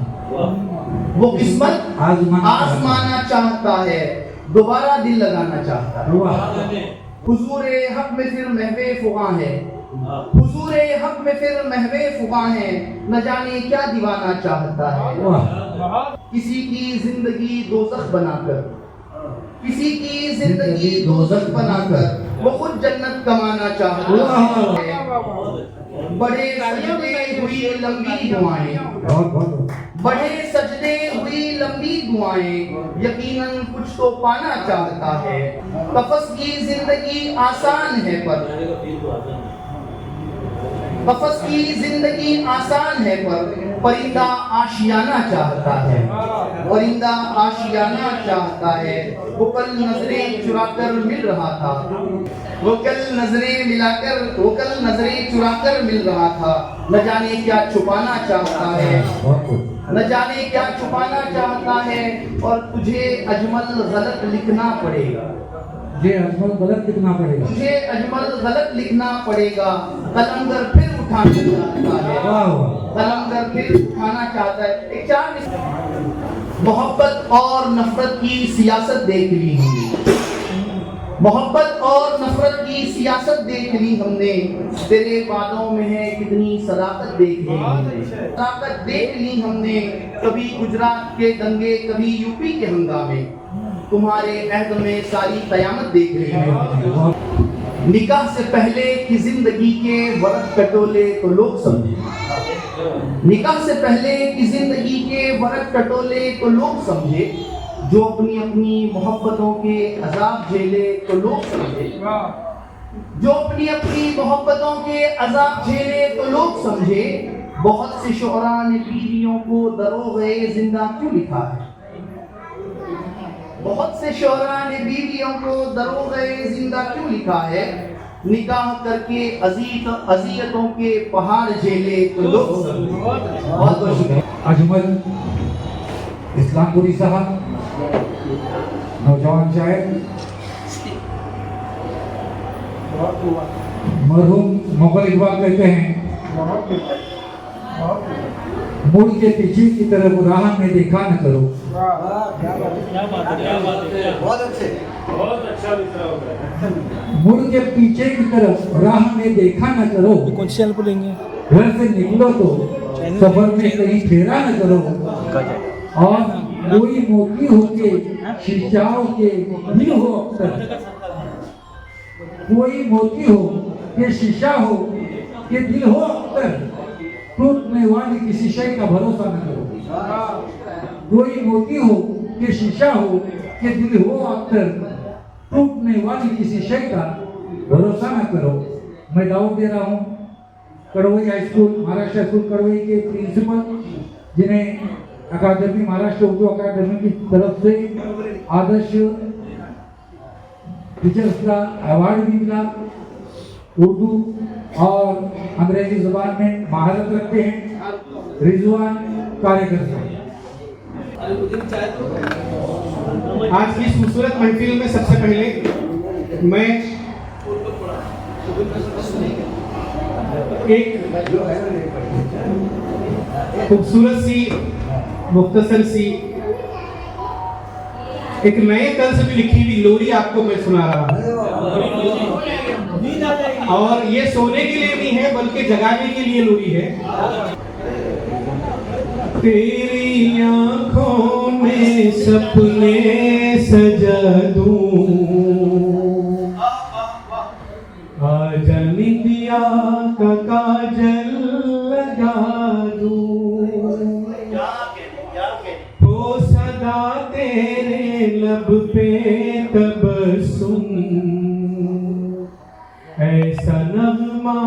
वो किस्मत आजमाना चाहता है, दोबारा दिल लगाना चाहता है। हुजूरे हक में फिर महवे फुगा है, हुजूरे हक में फिर महवे फुगा है। न जाने क्या दीवाना चाहता है। किसी की जिंदगी दोज़ख बनाकर, किसी की जिंदगी दोज़ख बनाकर वो खुद जन्नत कमाना चाहता है। बड़े सजदे हुई लंबी दुआएं, बड़े सजदे हुई लंबी दुआएं, यकीनन कुछ तो पाना चाहता है। कफस की जिंदगी आसान है पर, कफस की जिंदगी आसान है पर परिंदा आशियाना चाहता है, परिंदा आशियाना चाहता है। वो कल नजरें चुराकर मिल रहा था, वो कल नजरें मिलाकर, वो कल नजरें चुराकर मिल रहा था। न जाने क्या छुपाना चाहता है, न जाने क्या छुपाना चाहता है। और तुझे अजमल गलत लिखना पड़ेगा, तुझे अजमल गलत लिखना पड़ेगा, तुझे अजमल गलत लिखना पड़ेगा। कलमगर फिर उठाना चाहता है, कलमगर फिर उठाना चाहता है। एक 4 मोहब्बत और नफरत की सियासत देख ली हमने, मोहब्बत और नफरत की सियासत देख ली हमने। तेरे बातों में है कितनी सदाकत देख ली हमने, सदाकत देख ली हमने। कभी गुजरात के दंगे, कभी यूपी के हंगामे, तुम्हारे अहद में सारी कयामत देख ली हमने। निकाह से पहले की जिंदगी के वरक टटोले तो लोग समझे, निकाह से पहले की जिंदगी के वरक टटोले तो लोग समझे। जो अपनी अपनी मोहब्बतों के अजाब झेले तो लोग समझे, जो अपनी अपनी मोहब्बतों के अजाब झेले तो लोग समझे। बहुत से शुअरा ने बीवियों को दरोगे जिंदा क्यों लिखा है, बहुत से शोहरा ने बीवियों को दरोगे जिंदा क्यों लिखा है? निकाह करके अजियतों के पहाड़ झेले तो लोग। बहुत बहुत शुक्रिया। अजमल इस्लामपुरी साहब, नौजवान शायर, मरहूम मुगल इकबाल कहते हैं, मुड़ के पीछे की तरफ राह में देखा न करो। बहुत अच्छे। मुड़ के पीछे की तरफ राह में देखा न करो। कौन सी चैनल पर लेंगे? घर से निकलो तो सफर में कहीं फेरा न करो। और कोई मोती हो के शीशाओं के दिल हो अक्सर, कोई मोती हो के शीशा हो के दिल हो अक्सर, टूटने वाली किसी शय का भरोसा न करो। कोई मोती हो के शीशा हो के दिल हो अक्सर, टूटने वाली किसी शय का भरोसा न करो। मैं दावत दे रहा हूँ कड़वई हाई स्कूल, महाराष्ट्र स्कूल कड़वई के प्रिंसिपल, जिन्हें अकादमी, महाराष्ट्र उर्दू अकादमी की तरफ से आदर्श टीचर्स का अवार्ड भी मिला। उर्दू और अंग्रेजी जुबान में महारत रखते हैं। रिजवान कार्यकर्ता। आज की खूबसूरत महफिल में सबसे पहले मैं एक खूबसूरत सी, मुख्तसर सी, एक नए तर्ज में लिखी हुई लोरी आपको मैं सुना रहा हूं। और ये सोने के लिए नहीं है बल्कि जगाने के लिए लोरी है। तेरी आंखों में सपने सजा दूं, आजा निंदिया का काजल लगा दूं, हो सदा तेरे लब पे तबस्सुम, ऐसा नगमा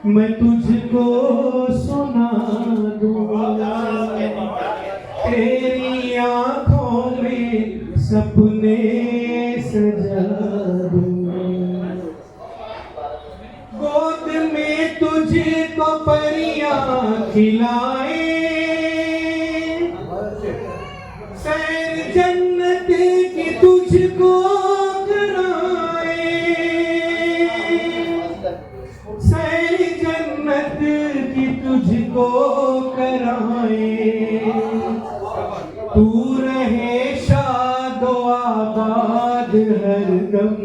मैं तुझको सुना दूं। तेरी आंखों में सपने सजा दूं, गोद में तुझको परियां खिलाए, सैर जन्नत की तुझको कराए, सैर जन्नत की तुझको कराए, तू रहे शादो आबाद हरदम,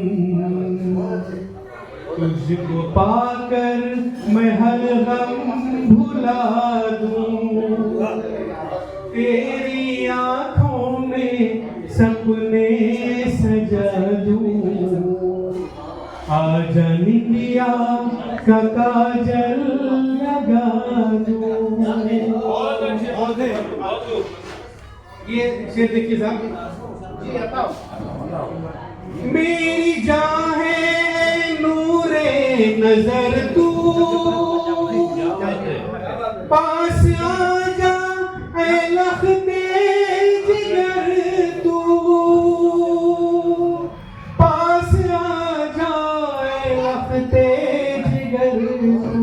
तुझको पाकर मैं हर गम भुला दूं। तेरी आंखों में सपने सजा दूं, आजा निंदिया का काजल लगा दूं। ये शेर देखिए साहब। मेरी जान है नूरे नजर तू, पास आजा ऐ लख्ते जिगर तू, पास आजा ऐ लख्ते जिगर तू।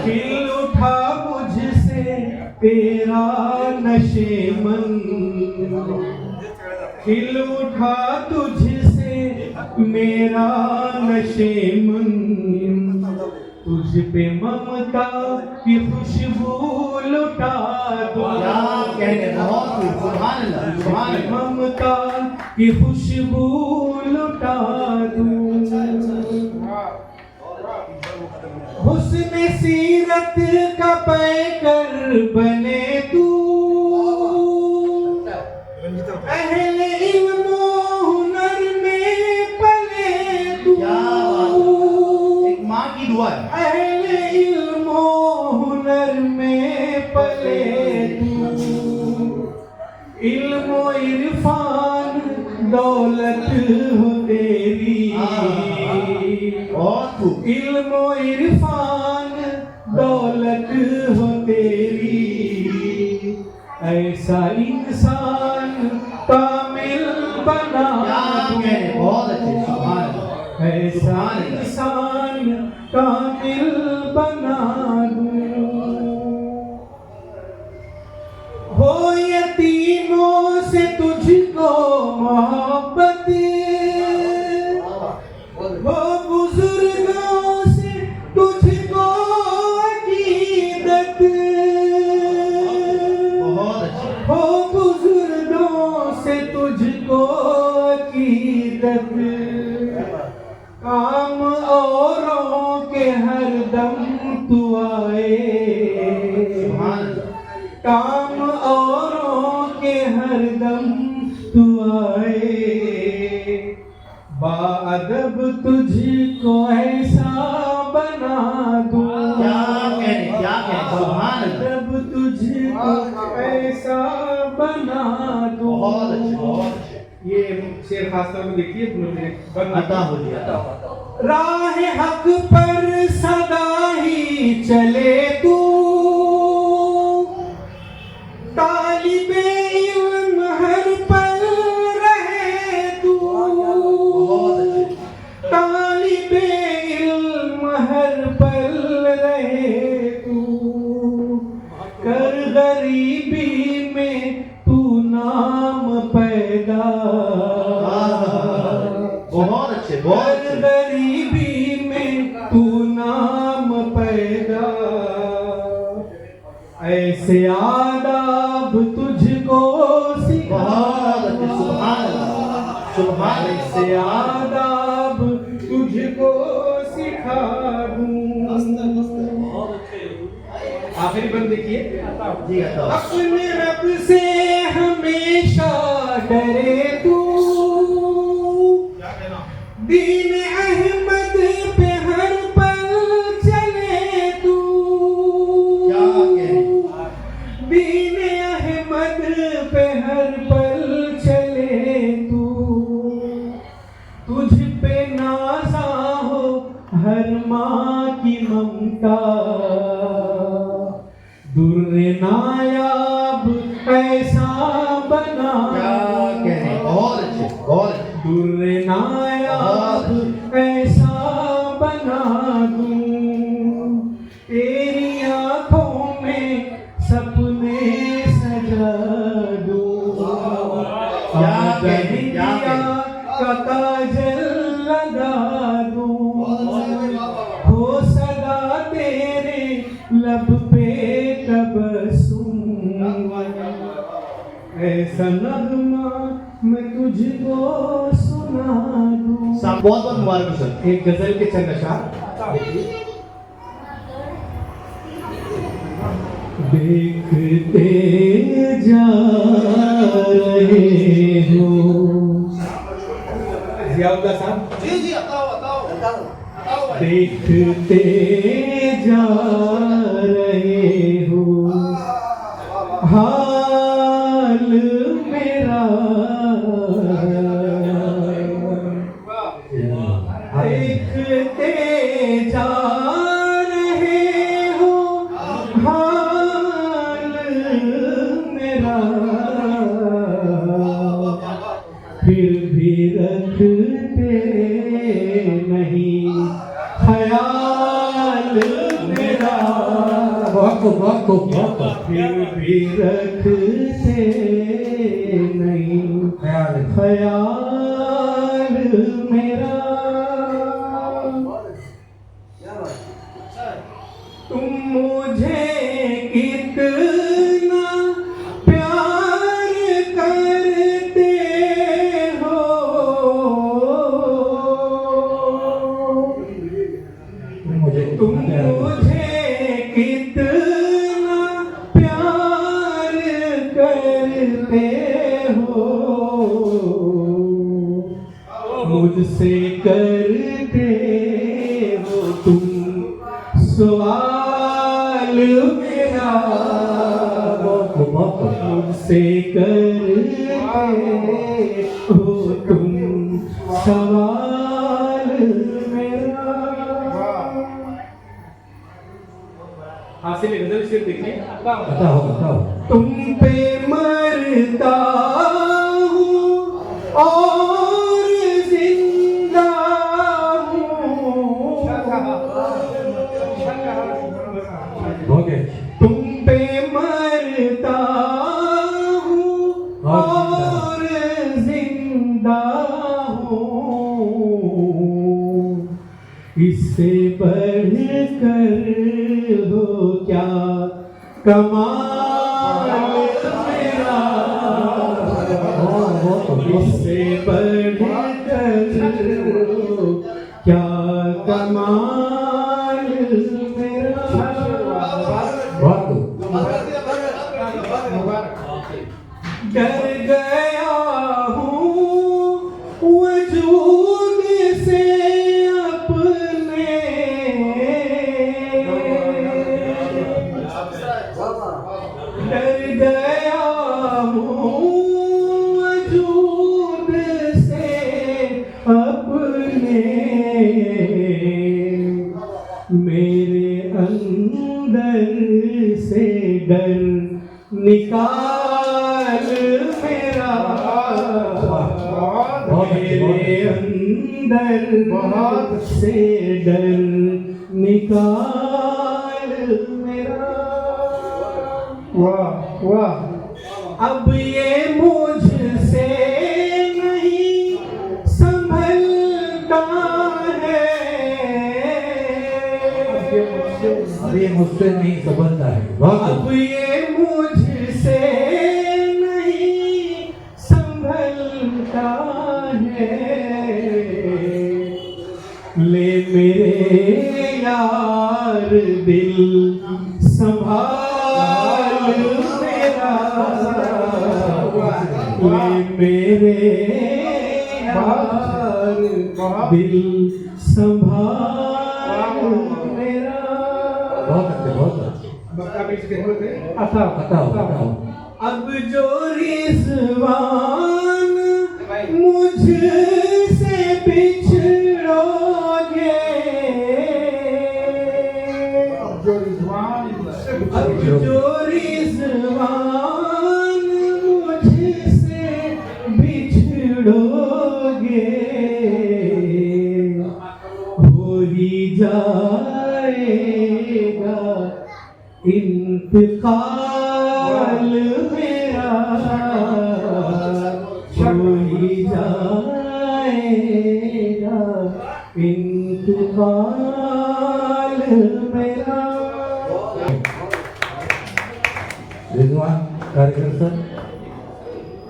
खिल उठा मुझसे तेरा नशेमन, खिल उठा तुझसे मेरा नशेमन, तुझ पे ममता की खुशबू लुटा दूं। ममता की खुशबू लुटा दूं। हुस्न सीरत का पैकर बने तू, अहले इल्म हुनर में पले तू। एक माँ की दुआ है। अहले इल्म हुनर में पले तू, इल्म इरफान दौलत हो तेरी, इल्म इरफान दौलत हो तेरी, ऐसा इंसान बना बहुत अच्छे, सुभान अल्लाह। ऐसा इंसान कामिल बना दूं। हो यतीमों से तुझको मोहब्बत, हो बुजुर्गों से तुझको अकीदत, बहुत अच्छे। हो बुजुर्गों से तुझको अकीदत, काम औरों के हरदम तू आए, सुभान अल्लाह। काम औरों के हरदम तू आए, बाअदब तुझको ऐसा बना दूं। क्या कह रहे, सुभान अल्लाह। बाअदब तुझको ऐसा बना दूं। बहुत अच्छे, बहुत अच्छे। ये शेर खास तौर पे देखिए अता हो गया। राह हक पर सदा ही चले तू, तालिबे इल्म हर पल रहे तू, तालिबे इल्म हर पल रहे तू, कर गरीबी में तू नाम पैदा, बहुत अच्छे, बहुत कर अच्छे। गरीबी में तू नाम पैदा, ऐसे आदाब तुझको सिखा बहुत अच्छे, सुभान अल्लाह, सुभान अल्लाह। ऐसे आदाब तुझको सिखा दूं। आखिरी बंद देखिए। जी अता। अपने रब से हमेशा डरे तू, दीन अहमद पे हर पल चले तू, क्या कहे। दीन अहमद पे हर पल चले तू, तुझ पे नाज़ा हो हर माँ की ममता, दुर्रे नायाब ऐसा बना, क्या कह रहे, बहुत अच्छे, बहुत अच्छे। दुर्रे नायाब ऐसा बना दूं, तेरी आंखों में सपने सजा दूं, क्या कहने, क्या का काजल लगा दूं, हो सदा तेरे लब पे तबस्सुम, ऐसा नगमा मैं तुझको सुना दूं। बहुत बहुत मुबारक सर। एक गजल के चंद अशार देखते जा रहे हो, जियाउल्लाह साहब। जी जी, बताओ। देखते जा रहे हो, हाल मेरा देखते जा रहे हो, हाल मेरा, फिर भी रखते नहीं ख्याल मेरा, फिर भी रखते नहीं ख्याल मेरा, तुम मुझे कितना प्यार करते हो, तुम मुझे कितना प्यार करते हो, मुझसे करते हो तुम सवाल मेरा, मुझसे करते हो तुम सवाल मेरा। हासिल गजल शेर देखिए। तुम पे मरता हूँ और इससे बढ़ कर हो क्या कमाल मेरा, इससे बढ़ कर हो क्या कमाल मेरा। डर गया हूँ वजूद से अपने, डर गया हूँ वजूद से अपने, मेरे अंदर से डर निकाल मेरा, मेरे अंदर से डर निकाल मेरा। वाह वाह। अब ये मुझसे नहीं संभलता है, अब ये मुझसे नहीं संभलता है। अब ये मुझसे नहीं संभलता है, ले मेरे यार दिल संभाल मेरा, ले मेरे यार दिल संभाल मेरा। बहुत अच्छे, बहुत अच्छे। बताओ। अब जो रिज़वान मुझसे बिछड़ोगे, अब जो रिज़वान मुझसे बिछड़ोगे, हो ही जाएगा इंतकाल मेरा, हो ही जाएगा इंतकाल मेरा। रिजवान कार्यक्रम सर।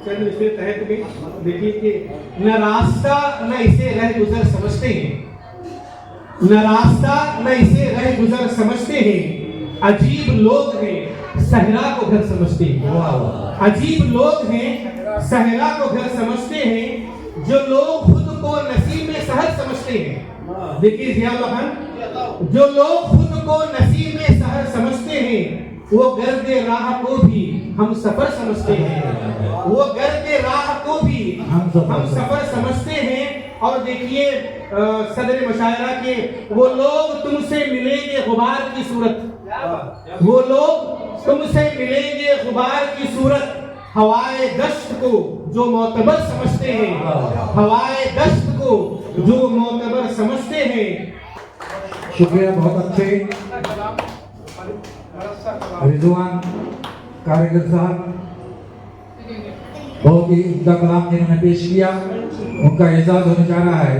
चलो इसके तहत भी देखिए कि न रास्ता न इसे रह गुजर समझते हैं, न रास्ता न इसे रह गुजर समझते हैं, अजीब लोग हैं सहरा को घर समझते हैं। अजीब लोग हैं सहरा को घर समझते हैं, जो लोग खुद को नसीब में सहर समझते हैं। देखिए जियाउल खान, जो लोग खुद को नसीब में सहर समझते हैं वो गर्दे राह को भी हम सफर समझते हैं, वो गर्दे राह को भी हम सफर समझते हैं। और देखिए सदर मशायरा के वो लोग तुमसे मिलेंगे गुबार की सूरत, वो लोग तुमसे मिलेंगे गुबार की सूरत, हवाए दश्त को जो मोतबर समझते हैं, हवाए दश्त को जो मोतबर समझते हैं। शुक्रिया, बहुत अच्छे। रिजवान कारीगर साहब बहुत ही उम्दा कलाम जिन्होंने पेश किया, उनका एजाज होने जा रहा है।